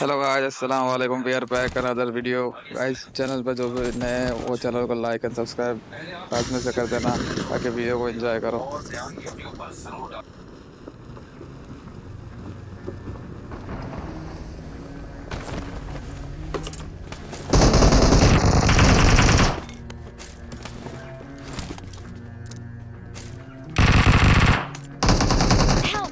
Hello guys, अस्सलाम वालेकुम। We are back another video. Guys, channel पर जो भी नए हैं वो चैनल को लाइक एंड सब्सक्राइब लाजमी से कर देना ताकि वीडियो को एंजॉय करो। Help!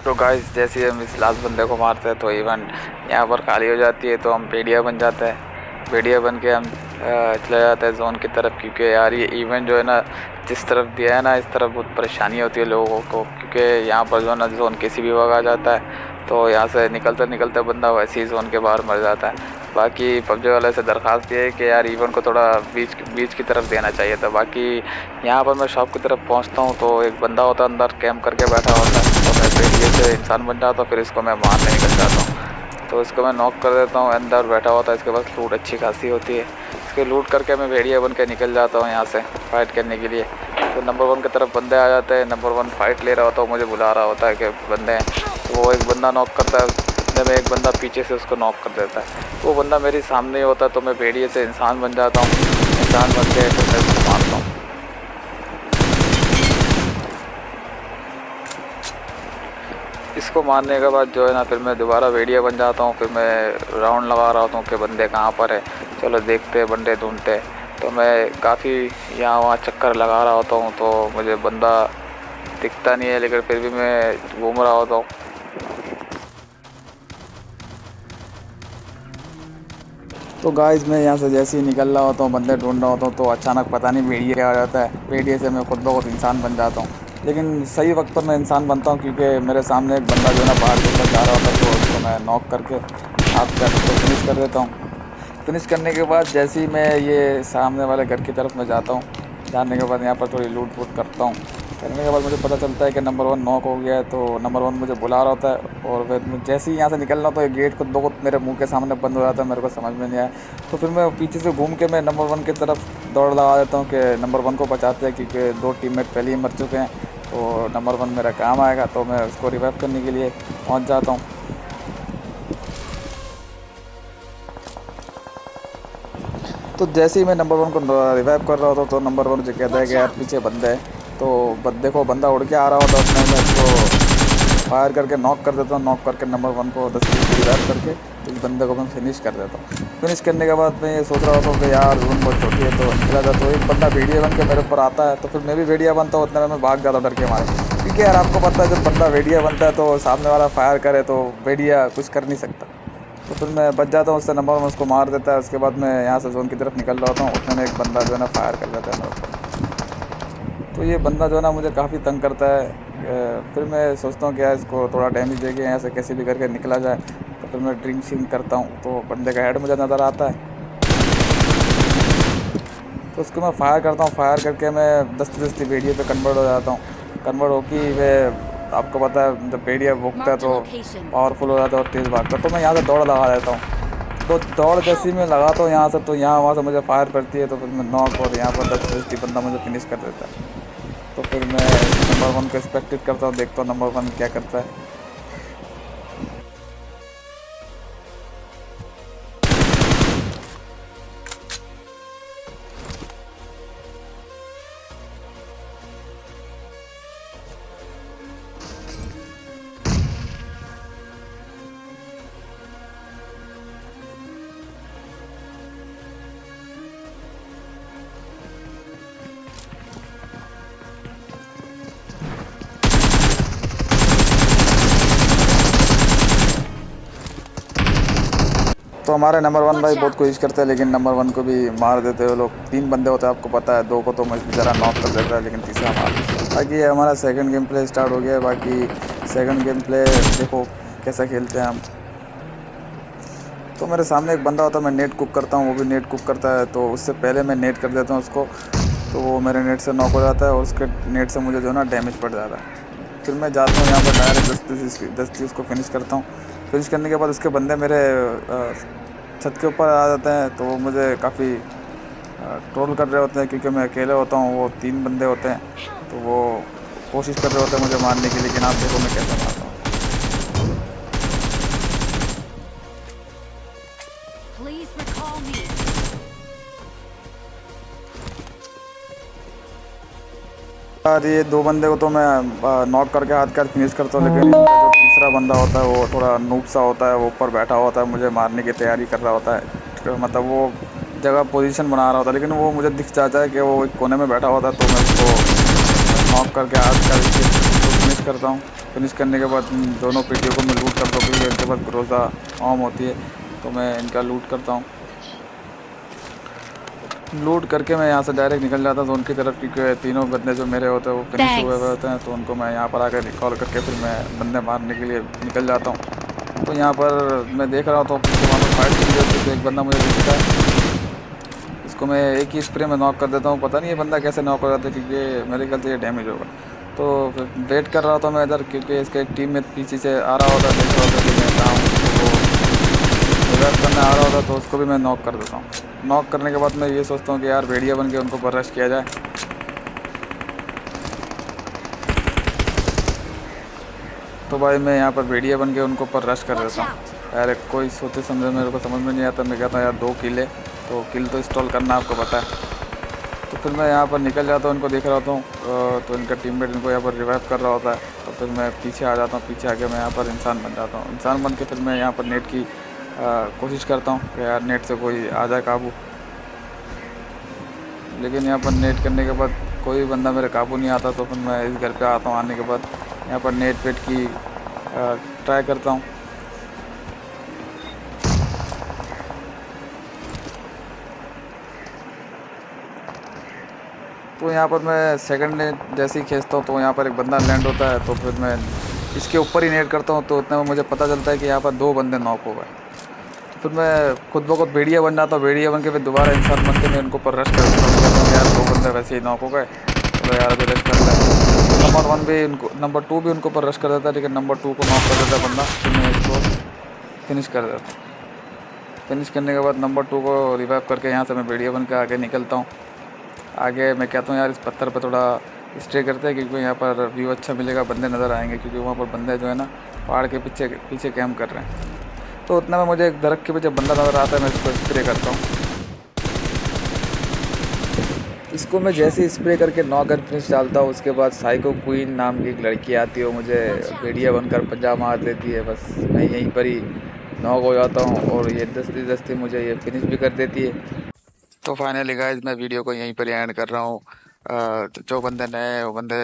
तो गाइस, जैसे ही हम इस लास्ट बंदे को मारते हैं तो इवेंट यहाँ पर खाली हो जाती है, तो हम भेड़िया बन जाते हैं। भेड़िया बन के हम चले जाते हैं जोन की तरफ, क्योंकि यार ये इवेंट जो है ना, जिस तरफ दिया है ना, इस तरफ बहुत परेशानी होती है लोगों को, क्योंकि यहाँ पर जो है ना जोन किसी भी वक्त आ जाता है, तो यहाँ से निकलते निकलते बंदा वैसे ही जोन के बाहर मर जाता है। बाकी पबजी वाले से दरख्वास्त ये है कि यार इवेंट को थोड़ा बीच की तरफ देना चाहिए था। बाकी यहाँ पर मैं शॉप की तरफ पहुँचता हूँ तो एक बंदा होता है अंदर कैंप करके बैठा होता है, तो मैं पेटिए से इंसान बन जाता हूँ, फिर इसको मैं मारने निकल जाता हूँ। तो इसको मैं नॉक कर देता हूँ। अंदर बैठा होता है, इसके पास लूट अच्छी खासी होती है, इसके लूट करके मैं भेड़िया बन के निकल जाता हूँ यहाँ से फाइट करने के लिए। तो नंबर 1 की तरफ बंदे आ जाते हैं। नंबर 1 फाइट ले रहा होता है, मुझे बुला रहा होता है कि बंदे हैं, तो वो एक बंदा नॉक करता है, इतने में एक बंदा पीछे से उसको नॉक कर देता है। वो बंदा मेरे सामने ही होता है, तो मैं भेड़िए से इंसान बन जाता हूँ। इंसान बन के फिर मैं उसको मारता हूँ। इसको मारने के बाद जो है ना, फिर मैं दोबारा भेड़िया बन जाता हूँ। फिर मैं राउंड लगा रहा होता हूँ कि बंदे कहाँ पर है, चलो देखते बंदे ढूंढते। तो मैं काफ़ी यहाँ वहाँ चक्कर लगा रहा होता हूँ, तो मुझे बंदा दिखता नहीं है, लेकिन फिर भी मैं घूम रहा होता हूँ। तो गाइस, मैं यहाँ से जैसे ही निकल रहा होता हूँ, बंदे ढूंढ रहा होता हूँ, तो अचानक पता नहीं भेड़िया आ जाता है। भेड़िए से मैं खुद ब खुद इंसान बन जाता हूँ, लेकिन सही वक्त पर मैं इंसान बनता हूँ, क्योंकि मेरे सामने एक बंदा जो है ना बाहर की तरफ जा रहा होता है, तो उसको मैं नॉक करके हाथ पैर को फिनिश कर देता हूँ। फिनिश करने के बाद जैसे ही मैं ये सामने वाले घर की तरफ मैं जाता हूँ, जाने के बाद यहाँ पर थोड़ी लूट वूट करता हूँ। करने के बाद मुझे पता चलता है कि नंबर 1 नॉक हो गया है, तो नंबर 1 मुझे बुला रहा होता है। और फिर मैं जैसे ही यहाँ से निकल रहा हूँ, तो ये गेट खुद ब खुद मेरे मुंह के सामने बंद हो जाता है। मेरे को समझ में नहीं आया, तो फिर मैं पीछे से घूम के मैं नंबर 1 की तरफ दौड़ लगा देता हूँ कि नंबर 1 को बचाते हैं, क्योंकि 2 टीममेट पहले ही मर चुके हैं, तो नंबर 1 मेरा काम आएगा। तो मैं उसको रिवाइव करने के लिए पहुँच जाता हूँ। तो जैसे ही मैं नंबर 1 को रिवाइव कर रहा होता, तो नंबर 1 मुझे कहता है कि यार पीछे बंदा है। तो देखो, बंदा उड़ के आ रहा होता, उसमें मैं उसको फायर करके नॉक कर देता हूँ। नॉक करके नंबर 1 को 10 रिवाइव करके इस बंदे को मैं फिनिश कर देता हूँ। फिनिश करने के बाद मैं ये सोच रहा होता हूँ कि यार जोन बहुत छोटी है तो निकला जाता। तो एक बंदा भेड़िया बन के मेरे ऊपर आता है, तो फिर मैं भी भेड़िया बनता हूँ। उतने में मैं भाग जाता हूँ डर के मारे, क्योंकि यार आपको पता है जब बंदा भेड़िया बनता है तो सामने वाला फायर करे तो भेड़िया कुछ कर नहीं सकता। तो फिर मैं बच जाता हूँ उससे, नंबर 1 उसको मार देता है। उसके बाद मैं यहाँ से जोन की तरफ निकल रहा होता हूँ, उतने में एक बंदा जो है ना फायर कर देता है मेरे ऊपर। तो ये बंदा जो है ना मुझे काफ़ी तंग करता है। फिर मैं सोचता हूँ कि यार इसको थोड़ा डैमेज देके यहाँ से कैसे भी करके निकला जाए। तो फिर मैं ड्रिंक शिंग करता हूँ, तो बंदे का हेड मुझे नज़र आता है, तो उसको मैं फायर करता हूँ। फायर करके मैं दस्ती दस्ती भेड़िए पे कन्वर्ट हो जाता हूँ। कन्वर्ट होकर वे आपको पता है जब भेड़िया भोंकता है Marked a तो location. पावरफुल हो जाता है और तेज़ भागता है। तो मैं यहाँ से दौड़ लगा देता हूँ। तो दौड़ जैसी मैं लगाता हूँ यहाँ से, तो यहाँ वहाँ से मुझे फायर पड़ती है। तो फिर मैं नॉक, और यहाँ पर दस्ती दस्ती बंदा मुझे फिनिश कर देता है। तो फिर मैं नंबर 1 को एक्सपेक्टेड करता हूँ, देखता हूँ नंबर 1 क्या करता है। तो हमारे नंबर 1 भाई Watch बहुत out! कोशिश करते हैं, लेकिन नंबर 1 को भी मार देते हैं वो लोग। 3 बंदे होते हैं आपको पता है, 2 को तो मैं ज़रा नॉक कर देता है, लेकिन तीसरा मार। बाकी ये हमारा सेकंड गेम प्ले स्टार्ट हो गया है। बाकी सेकंड गेम प्ले देखो कैसा खेलते हैं हम। तो मेरे सामने एक बंदा होता है, मैं नेट कुक करता हूँ, वो भी नेट कुक करता है। तो उससे पहले मैं नेट कर देता हूँ उसको, तो वो मेरे नेट से नॉक हो जाता है और उसके नेट से मुझे जो है ना डैमेज पड़ जाता है। फिर मैं जाता हूँ यहाँ पर डायरेक्ट दस्ती उसको फिनिश करता हूँ। फिनिश करने के बाद उसके बंदे मेरे छत के ऊपर आ जाते हैं। तो वो मुझे काफ़ी ट्रोल कर रहे होते हैं, क्योंकि मैं अकेले होता हूँ, वो 3 बंदे होते हैं। Help! तो वो कोशिश कर रहे होते हैं मुझे मारने की, लेकिन आप देखो मैं कैसे मारता हूँ। Please recall me. यार ये 2 बंदे को तो मैं नॉक करके हाथ का फिनिश करता हूँ, लेकिन इनका जो तीसरा बंदा होता है वो थोड़ा नूब सा होता है। वो ऊपर बैठा होता है, मुझे मारने की तैयारी कर रहा होता है। तो मतलब वो जगह पोजीशन बना रहा होता है, लेकिन वो मुझे दिख जाता है कि वो एक कोने में बैठा होता है। तो मैं उसको नॉक करके हाथ का फिनिश करता हूँ। फिनिश करने के बाद दोनों पीटीओ को मैं लूट करता हूँ, क्योंकि इनके पास ग्रोजा ऑम होती है। तो मैं इनका लूट करता हूँ। लूट करके मैं यहाँ से डायरेक्ट निकल जाता हूँ जोन की तरफ, क्योंकि तीनों बंदे जो मेरे होते हैं वो फिनिश हुए हुए होते हैं। तो उनको मैं यहाँ पर आकर रिकॉल करके फिर मैं बंदे मारने के लिए निकल जाता हूँ। तो यहाँ पर मैं देख रहा था कि वहाँ पर फाइट चल रही होती है, तो एक बंदा मुझे दिखता है। इसको मैं एक ही स्प्रे में नॉक कर देता हूँ। पता नहीं ये बंदा कैसे नॉक हो जाता है, क्योंकि मेरे ख्याल से ये डैमेज होगा। तो फिर वेट कर रहा था मैं इधर, क्योंकि इसके टीम में पीछे से आ रहा होता, देख रहा होता कि मैं कहाँ हूँ। तो वो रिवाइव करने आ रहा होता, तो उसको भी मैं नॉक कर देता हूँ। नॉक करने के बाद मैं ये सोचता हूँ कि यार भेड़िया बन के उनको पर रश किया जाए। तो भाई मैं यहाँ पर भेड़िया बन के उनको पर रश कर Watch देता हूँ। out! यार कोई सोचे समझे मेरे को समझ में नहीं आता। मैं कहता हूँ यार 2 किल है, तो किल तो इंस्टॉल करना आपको पता है। तो फिर मैं यहाँ पर निकल जाता हूँ, उनको देख रहा होता हूँ। तो इनका टीममेट इनको यहाँ पर रिवाइव कर रहा होता है। तो फिर मैं पीछे आ जाता हूँ। पीछे आके मैं यहाँ पर इंसान बन जाता हूँ। इंसान बन के फिर मैं यहाँ पर नेट की कोशिश करता हूँ कि यार नेट से कोई आ जाए काबू। लेकिन यहाँ पर नेट करने के बाद कोई बंदा मेरे काबू नहीं आता। तो फिर मैं इस घर पे आता हूँ। आने के बाद यहाँ पर नेट पेट की ट्राई करता हूँ। तो यहाँ पर मैं सेकंड नेट जैसे ही खींचता हूँ, तो यहाँ पर एक बंदा लैंड होता है। तो फिर मैं इसके ऊपर ही नेट करता हूँ। तो उतने में मुझे पता चलता है कि यहाँ पर 2 बंदे नॉक हो गए। तो फिर मैं खुद ब खुद भेड़िया बन जाता हूँ। भेड़िया बन के फिर दोबारा इंसान बन के मैं उनको पर रश कर देता हूँ। कहता हूँ यार 2 बंदे वैसे ही नॉक हो गए, तो यार अभी रश कर ले। नंबर 1 भी उनको, नंबर 2 भी उनको पर रश कर देता है, लेकिन नंबर 2 को नॉक कर देता है बंदा। फिर मैं इसको फिनिश कर देता हूँ। फिनिश करने के बाद नंबर 2 को रिवाइव करके यहाँ से मैं भेड़िया बन के आगे निकलता हूँ। आगे मैं कहता हूँ यार इस पत्थर पर थोड़ा स्टे करते हैं, क्योंकि यहाँ पर व्यू अच्छा मिलेगा, बंदे नज़र आएंगे। क्योंकि वहाँ पर बंदे जो है ना पहाड़ के पीछे पीछे कैंप कर रहे हैं। तो उतना में मुझे एक दरख्त के पीछे बंदा नज़र आता है, मैं इसको स्प्रे करता हूँ। इसको मैं जैसे ही स्प्रे करके नॉक गन फिनिश डालता हूँ उसके बाद साइको क्वीन नाम की एक लड़की आती है, वो मुझे भेड़िया बनकर पंजा मार देती है। बस मैं यहीं पर ही नॉक हो जाता हूँ और ये दस्ती दस्ती मुझे ये फिनिश भी कर देती है। तो फाइनली गाइस मैं वीडियो को यहीं पर एंड कर रहा हूँ। तो जो बंदे नए हैं वो बंदे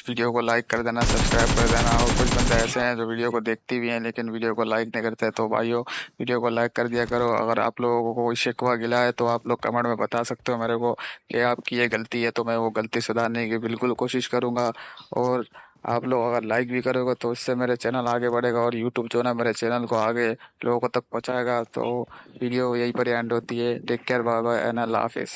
वीडियो को लाइक कर देना, सब्सक्राइब कर देना। और कुछ बंदे ऐसे हैं जो वीडियो को देखती भी हैं लेकिन वीडियो को लाइक नहीं करते, तो भाइयों वीडियो को लाइक कर दिया करो। अगर आप लोगों को कोई शिकवा गिला है तो आप लोग कमेंट में बता सकते हो मेरे को कि आपकी ये गलती है, तो मैं वो गलती सुधारने की बिल्कुल कोशिश करूँगा। और आप लोग अगर लाइक भी करोगे तो इससे मेरे चैनल आगे बढ़ेगा और यूट्यूब जो है ना मेरे चैनल को आगे लोगों को तक पहुंचाएगा। तो वीडियो यहीं पर एंड होती है। Take care, bye bye and अल्लाह हाफिज़।